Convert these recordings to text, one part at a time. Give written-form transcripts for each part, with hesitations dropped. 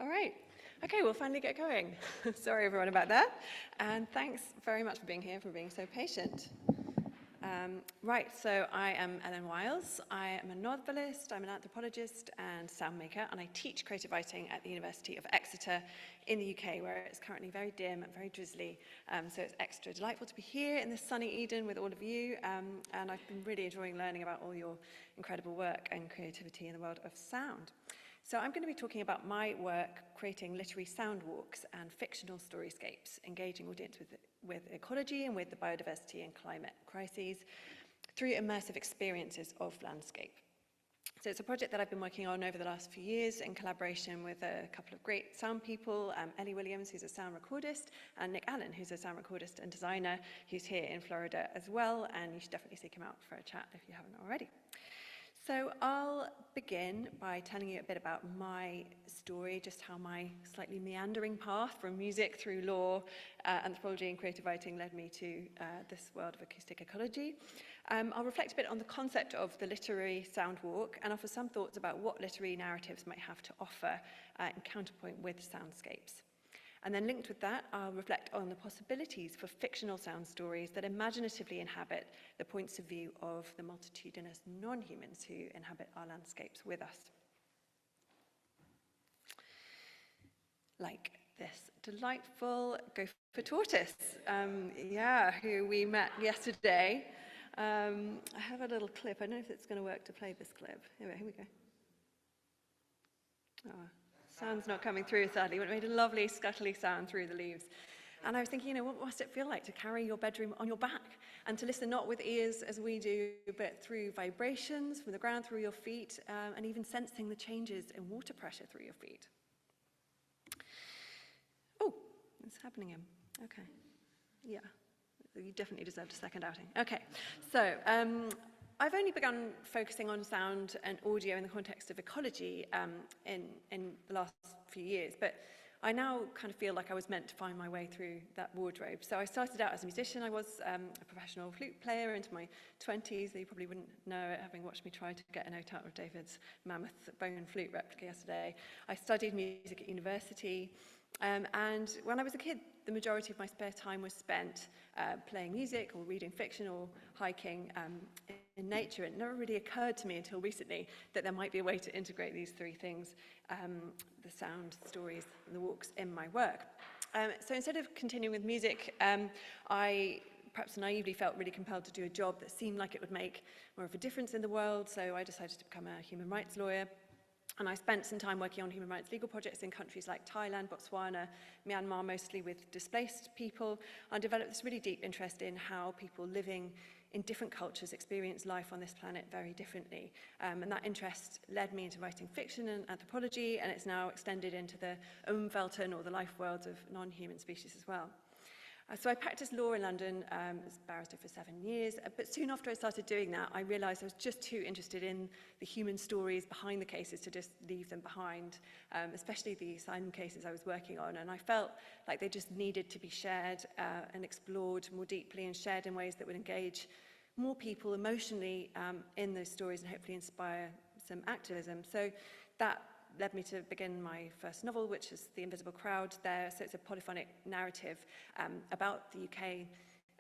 All right. Okay, we'll finally get going. Sorry, everyone, about that. And thanks very much for being here, for being so patient. Right, so I am Ellen Wiles. I am a novelist, I'm an anthropologist and sound maker, and I teach creative writing at the University of Exeter in the UK, where it's currently very dim and very drizzly. So it's extra delightful to be here in this sunny Eden with all of you. And I've been really enjoying learning about all your incredible work and creativity in the world of sound. So I'm going to be talking about my work creating literary soundwalks and fictional storyscapes, engaging audience with ecology and with the biodiversity and climate crises through immersive experiences of landscape. So it's a project that I've been working on over the last few years in collaboration with a couple of great sound people, Ellie Williams, who's a sound recordist, and Nick Allen, who's a sound recordist and designer, who's here in Florida as well, and you should definitely seek him out for a chat if you haven't already. So I'll begin by telling you a bit about my story, just how my slightly meandering path from music through law, anthropology and creative writing led me to this world of acoustic ecology. I'll reflect a bit on the concept of the literary soundwalk and offer some thoughts about what literary narratives might have to offer in counterpoint with soundscapes. And then linked with that, I'll reflect on the possibilities for fictional sound stories that imaginatively inhabit the points of view of the multitudinous non-humans who inhabit our landscapes with us. Like this delightful gopher tortoise, who we met yesterday. I have a little clip. I don't know if it's going to work to play this clip. Anyway, here we go. Oh. Sound's not coming through, sadly, but it made a lovely scuttly sound through the leaves. And I was thinking, what must it feel like to carry your bedroom on your back and to listen not with ears as we do, but through vibrations from the ground through your feet, and even sensing the changes in water pressure through your feet. Oh, it's happening. Okay. Yeah, you definitely deserved a second outing. Okay, so I've only begun focusing on sound and audio in the context of ecology in the last few years, but I now kind of feel like I was meant to find my way through that wardrobe. So I started out as a musician. I was a professional flute player into my 20s. You probably wouldn't know it, having watched me try to get a note out of David's mammoth bone flute replica yesterday. I studied music at university, and when I was a kid, the majority of my spare time was spent playing music or reading fiction or hiking in nature. It never really occurred to me until recently that there might be a way to integrate these three things, the sound, stories, and the walks in my work. So instead of continuing with music, I perhaps naively felt really compelled to do a job that seemed like it would make more of a difference in the world, so I decided to become a human rights lawyer. And I spent some time working on human rights legal projects in countries like Thailand, Botswana, Myanmar, mostly with displaced people. I developed this really deep interest in how people living in different cultures experience life on this planet very differently. And that interest led me into writing fiction and anthropology, and it's now extended into the Umwelten, or the life worlds of non-human species as well. So I practiced law in London as a barrister for 7 years, but soon after I started doing that, I realized I was just too interested in the human stories behind the cases to just leave them behind, especially the asylum cases I was working on, and I felt like they just needed to be shared and explored more deeply and shared in ways that would engage more people emotionally in those stories and hopefully inspire some activism. So that led me to begin my first novel, which is The Invisible Crowd there. So it's a polyphonic narrative about the UK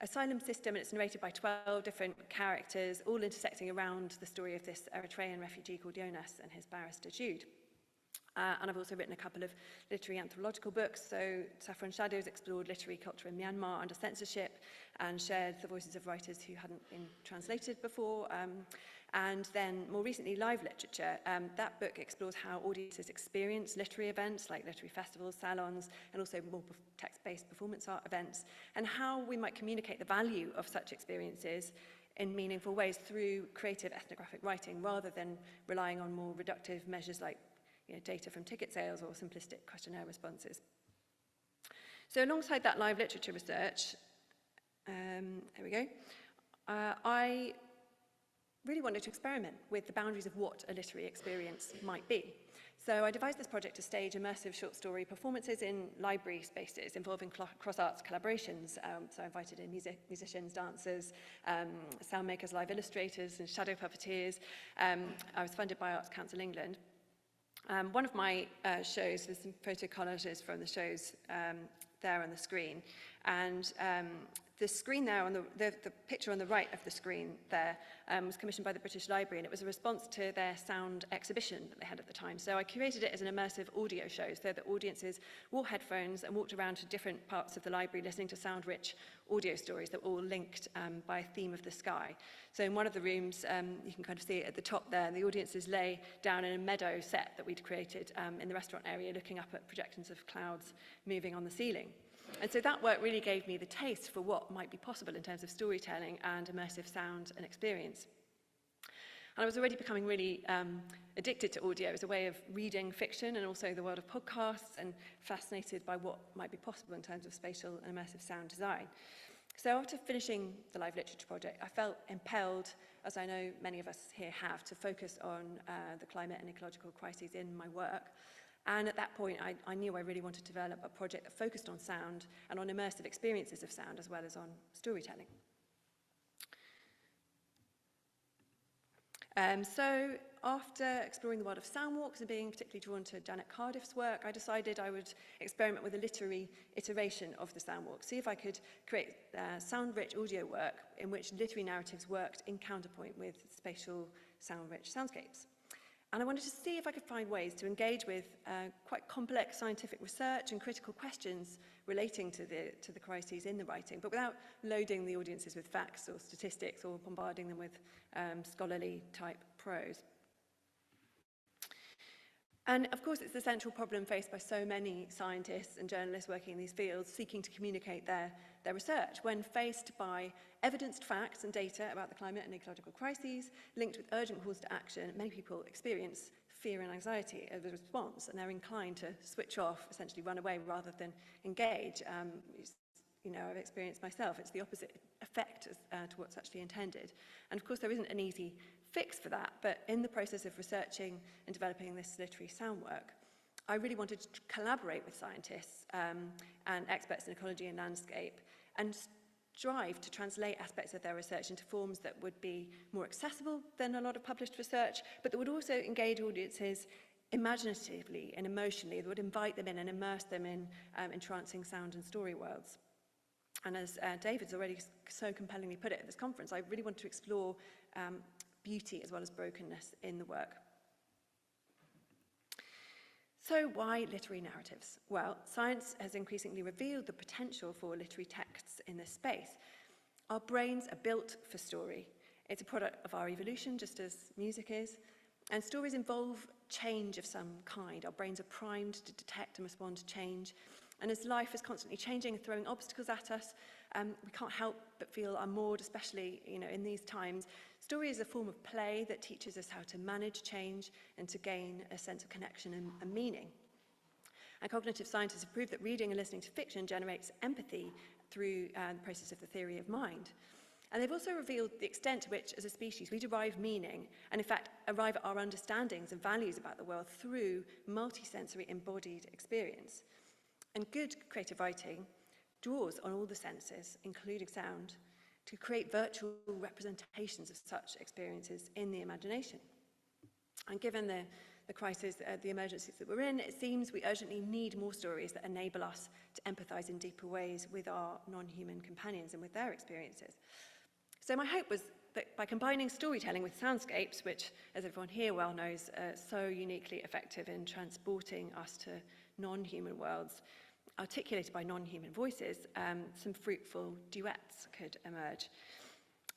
asylum system, and it's narrated by 12 different characters, all intersecting around the story of this Eritrean refugee called Jonas and his barrister Jude. And I've also written a couple of literary anthropological books. So Saffron Shadows explored literary culture in Myanmar under censorship and shared the voices of writers who hadn't been translated before. And then more recently, Live Literature. That book explores how audiences experience literary events like literary festivals, salons, and also more text-based performance art events, and how we might communicate the value of such experiences in meaningful ways through creative ethnographic writing, rather than relying on more reductive measures like data from ticket sales or simplistic questionnaire responses. So alongside that live literature research, there we go, I really wanted to experiment with the boundaries of what a literary experience might be. So I devised this project to stage immersive short story performances in library spaces involving cross-arts collaborations. So I invited in musicians, dancers, sound makers, live illustrators, and shadow puppeteers. I was funded by Arts Council England. One of my shows, there's some photo collages from the shows there on the screen, and the screen there, on the picture on the right of the screen there, was commissioned by the British Library, and it was a response to their sound exhibition that they had at the time. So I curated it as an immersive audio show, so that audiences wore headphones and walked around to different parts of the library listening to sound-rich audio stories that were all linked by a theme of the sky. So in one of the rooms, you can kind of see it at the top there, the audiences lay down in a meadow set that we'd created in the restaurant area, looking up at projections of clouds moving on the ceiling. And so that work really gave me the taste for what might be possible in terms of storytelling and immersive sound and experience. And I was already becoming really addicted to audio as a way of reading fiction and also the world of podcasts, and fascinated by what might be possible in terms of spatial and immersive sound design. So after finishing the live literature project, I felt impelled, as I know many of us here have, to focus on the climate and ecological crises in my work. And at that point, I knew I really wanted to develop a project that focused on sound and on immersive experiences of sound, as well as on storytelling. So after exploring the world of soundwalks and being particularly drawn to Janet Cardiff's work, I decided I would experiment with a literary iteration of the soundwalk, see if I could create sound-rich audio work in which literary narratives worked in counterpoint with spatial, sound-rich soundscapes. And I wanted to see if I could find ways to engage with quite complex scientific research and critical questions relating to the crises in the writing, but without loading the audiences with facts or statistics or bombarding them with scholarly type prose. And of course, it's the central problem faced by so many scientists and journalists working in these fields seeking to communicate their research when faced by evidenced facts and data about the climate and ecological crises linked with urgent calls to action. Many people experience fear and anxiety as a response, and they're inclined to switch off, essentially run away rather than engage. You know, I've experienced myself. It's the opposite effect to what's actually intended. And of course, there isn't an easy fix for that, but in the process of researching and developing this literary sound work, I really wanted to collaborate with scientists and experts in ecology and landscape, and strive to translate aspects of their research into forms that would be more accessible than a lot of published research, but that would also engage audiences imaginatively and emotionally, that would invite them in and immerse them in entrancing sound and story worlds. And as David's already so compellingly put it at this conference, I really wanted to explore beauty as well as brokenness in the work. So why literary narratives? Well, science has increasingly revealed the potential for literary texts in this space. Our brains are built for story. It's a product of our evolution, just as music is. And stories involve change of some kind. Our brains are primed to detect and respond to change. And as life is constantly changing and throwing obstacles at us, we can't help but feel unmoored, especially in these times. Story is a form of play that teaches us how to manage change and to gain a sense of connection and meaning. And cognitive scientists have proved that reading and listening to fiction generates empathy through the process of the theory of mind. And they've also revealed the extent to which, as a species, we derive meaning and, in fact, arrive at our understandings and values about the world through multisensory embodied experience. And good creative writing draws on all the senses, including sound, to create virtual representations of such experiences in the imagination. And given the crisis, the emergencies that we're in, it seems we urgently need more stories that enable us to empathize in deeper ways with our non-human companions and with their experiences. So my hope was that by combining storytelling with soundscapes, which, as everyone here well knows, are so uniquely effective in transporting us to non-human worlds, articulated by non-human voices, some fruitful duets could emerge.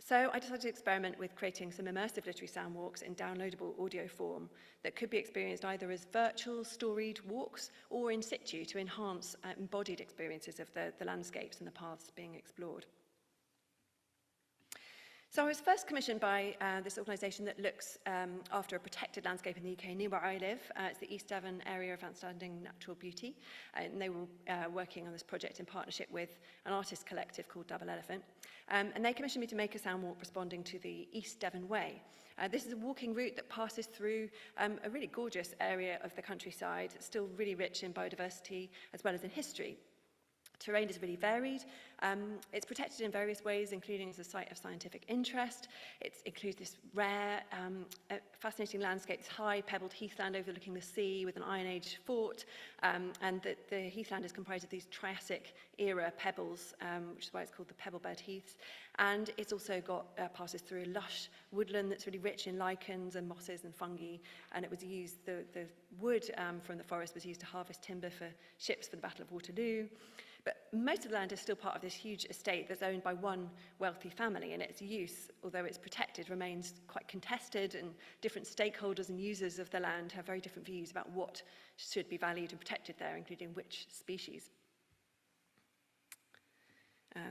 So I decided to experiment with creating some immersive literary sound walks in downloadable audio form that could be experienced either as virtual storied walks or in situ to enhance embodied experiences of the landscapes and the paths being explored. So I was first commissioned by this organisation that looks after a protected landscape in the UK near where I live. It's the East Devon Area of Outstanding Natural Beauty. And they were working on this project in partnership with an artist collective called Double Elephant. And they commissioned me to make a sound walk responding to the East Devon Way. This is a walking route that passes through a really gorgeous area of the countryside, still really rich in biodiversity as well as in history. Terrain is really varied. It's protected in various ways, including as a site of scientific interest. It includes this rare, fascinating landscape, this high pebbled heathland overlooking the sea with an Iron Age fort, and the heathland is comprised of these Triassic era pebbles, which is why it's called the pebble bed heaths. And it's also got passes through a lush woodland that's really rich in lichens and mosses and fungi, and it was used, the wood from the forest was used to harvest timber for ships for the Battle of Waterloo. But most of the land is still part of this huge estate that's owned by one wealthy family, and its use, although it's protected, remains quite contested, and different stakeholders and users of the land have very different views about what should be valued and protected there, including which species.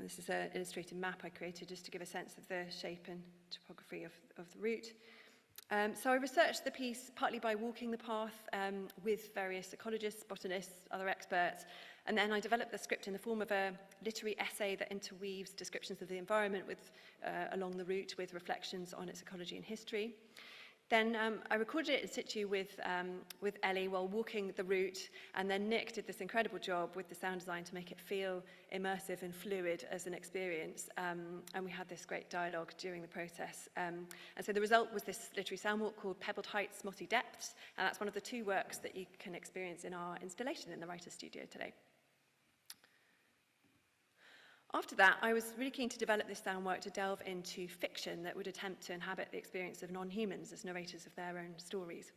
This is an illustrated map I created just to give a sense of the shape and topography of the route. So I researched the piece partly by walking the path with various ecologists, botanists, other experts, and then I developed the script in the form of a literary essay that interweaves descriptions of the environment along the route with reflections on its ecology and history. Then I recorded it in situ with Ellie while walking the route, and then Nick did this incredible job with the sound design to make it feel immersive and fluid as an experience, and we had this great dialogue during the process. And so the result was this literary soundwalk called Pebbled Heights, Mossy Depths, and that's one of the 2 works that you can experience in our installation in the Writer's Studio today. After that, I was really keen to develop this soundwork to delve into fiction that would attempt to inhabit the experience of non-humans as narrators of their own stories.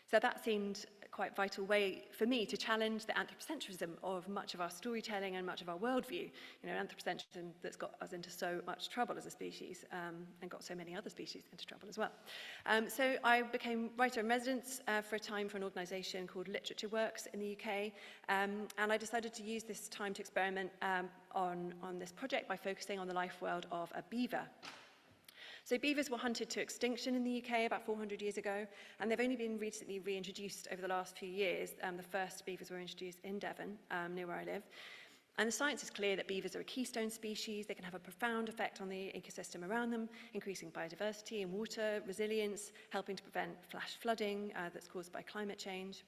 So that seemed quite a vital way for me to challenge the anthropocentrism of much of our storytelling and much of our worldview. You know, anthropocentrism that's got us into so much trouble as a species, and got so many other species into trouble as well. So I became writer-in-residence for a time for an organisation called Literaray in the UK, and I decided to use this time to experiment on this project by focusing on the life world of a beaver. So beavers were hunted to extinction in the UK about 400 years ago, and they've only been recently reintroduced over the last few years. The first beavers were introduced in Devon, near where I live. And the science is clear that beavers are a keystone species. They can have a profound effect on the ecosystem around them, increasing biodiversity and water resilience, helping to prevent flash flooding that's caused by climate change.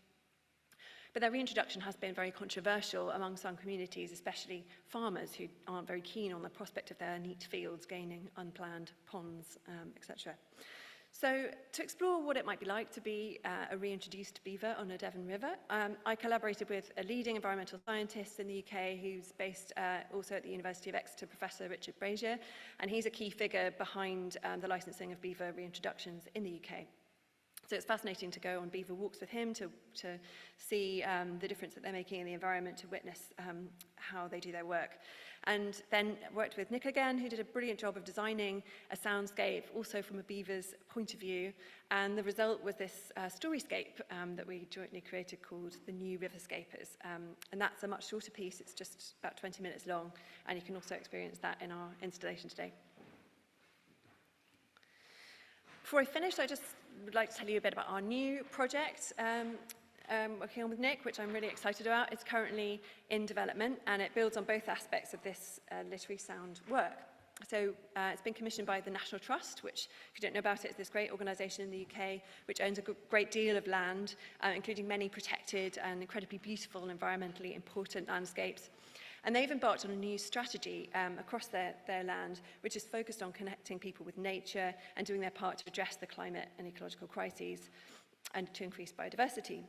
But their reintroduction has been very controversial among some communities, especially farmers who aren't very keen on the prospect of their neat fields gaining unplanned ponds, etc. So to explore what it might be like to be a reintroduced beaver on a Devon river, I collaborated with a leading environmental scientist in the UK who's based also at the University of Exeter, Professor Richard Brazier, and he's a key figure behind the licensing of beaver reintroductions in the UK. So it's fascinating to go on beaver walks with him, to see the difference that they're making in the environment, to witness how they do their work. And then worked with Nick again, who did a brilliant job of designing a soundscape, also from a beaver's point of view. And the result was this storyscape that we jointly created called The New Riverscapers. And that's a much shorter piece. It's just about 20 minutes long. And you can also experience that in our installation today. Before I finish, I just would like to tell you a bit about our new project working on with Nick, which I'm really excited about. It's currently in development, and it builds on both aspects of this literary sound work. So it's been commissioned by the National Trust, which, if you don't know about it, is this great organisation in the UK which owns a great deal of land, including many protected and incredibly beautiful and environmentally important landscapes. And they've embarked on a new strategy across their land, which is focused on connecting people with nature and doing their part to address the climate and ecological crises and to increase biodiversity.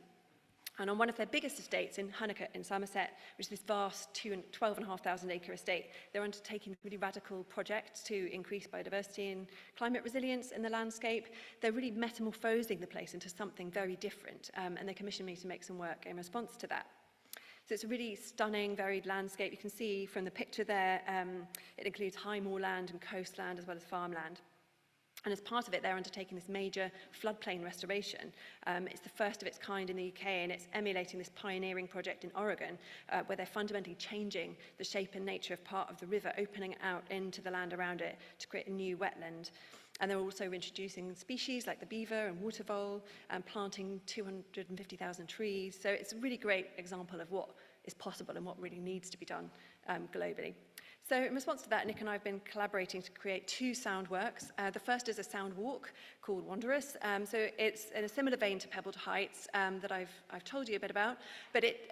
And on one of their biggest estates in Hunnicut in Somerset, which is this vast 12,500 acre estate, they're undertaking a really radical project to increase biodiversity and climate resilience in the landscape. They're really metamorphosing the place into something very different, and they commissioned me to make some work in response to that. So it's a really stunning, varied landscape. You can see from the picture there, it includes high moorland and coastland as well as farmland. And as part of it, they're undertaking this major floodplain restoration. It's the first of its kind in the UK, and it's emulating this pioneering project in Oregon, where they're fundamentally changing the shape and nature of part of the river, opening out into the land around it to create a new wetland. And they're also introducing species like the beaver and water vole, and planting 250,000 trees. So it's a really great example of what is possible and what really needs to be done globally. So in response to that, Nick and I have been collaborating to create 2 sound works. The first is a sound walk called Wanderers. So it's in a similar vein to Pebbled Heights that I've told you a bit about, but it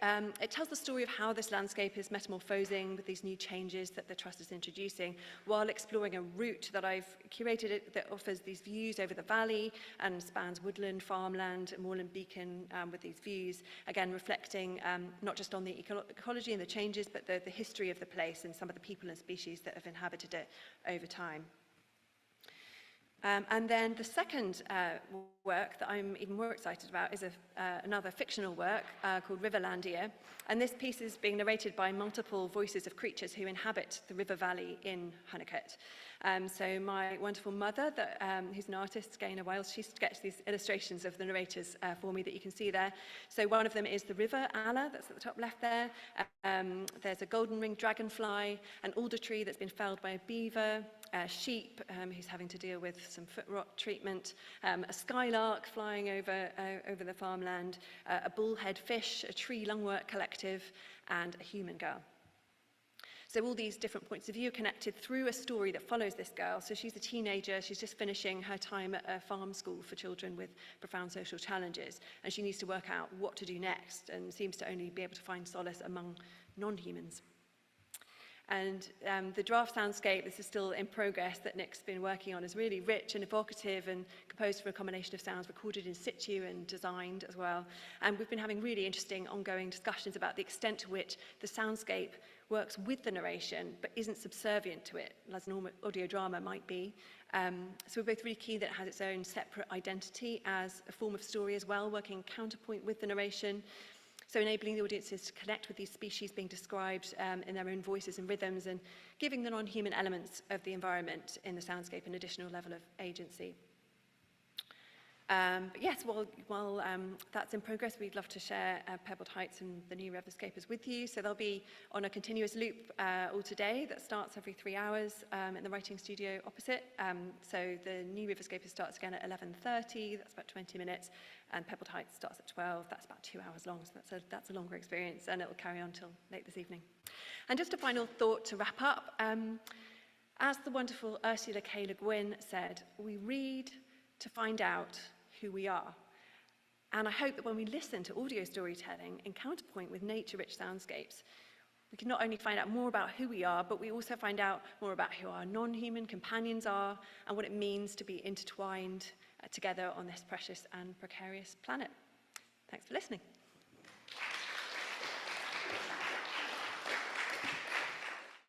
tells the story of how this landscape is metamorphosing with these new changes that the Trust is introducing, while exploring a route that I've curated that offers these views over the valley and spans woodland, farmland, and moorland beacon with these views, again reflecting not just on the ecology and the changes, but the history of the place and some of the people and species that have inhabited it over time. And then the second work that I'm even more excited about is another fictional work called Riverlandia. And this piece is being narrated by multiple voices of creatures who inhabit the river valley in Hunnicutt. So my wonderful mother, who's an artist, Gaynor Wiles, she sketches these illustrations of the narrators for me that you can see there. So one of them is the river Alla, that's at the top left there. There's a golden-ringed dragonfly, an alder tree that's been felled by a beaver, a sheep who's having to deal with some foot rot treatment, a skylark flying over the farmland, a bullhead fish, a tree lungwort collective, and a human girl. So all these different points of view are connected through a story that follows this girl. So she's a teenager, she's just finishing her time at a farm school for children with profound social challenges, and she needs to work out what to do next and seems to only be able to find solace among non-humans. And the draft soundscape, this is still in progress, that Nick's been working on, is really rich and evocative and composed for a combination of sounds recorded in situ and designed as well. And we've been having really interesting ongoing discussions about the extent to which the soundscape works with the narration but isn't subservient to it, as an audio drama might be. So we're both really keen that it has its own separate identity as a form of story as well, working counterpoint with the narration. So enabling the audiences to connect with these species being described in their own voices and rhythms, and giving the non-human elements of the environment in the soundscape an additional level of agency. But yes, while that's in progress, we'd love to share Pebbled Heights and the new Riverscapers with you. So they'll be on a continuous loop all today that starts every 3 hours in the writing studio opposite. So the new Riverscapers starts again at 11:30, that's about 20 minutes, and Pebbled Heights starts at 12, that's about 2 hours long, so that's a longer experience, and it'll carry on till late this evening. And just a final thought to wrap up. As the wonderful Ursula K. Le Guin said, we read to find out who we are. And I hope that when we listen to audio storytelling in counterpoint with nature-rich soundscapes, we can not only find out more about who we are, but we also find out more about who our non-human companions are and what it means to be intertwined together on this precious and precarious planet. Thanks for listening.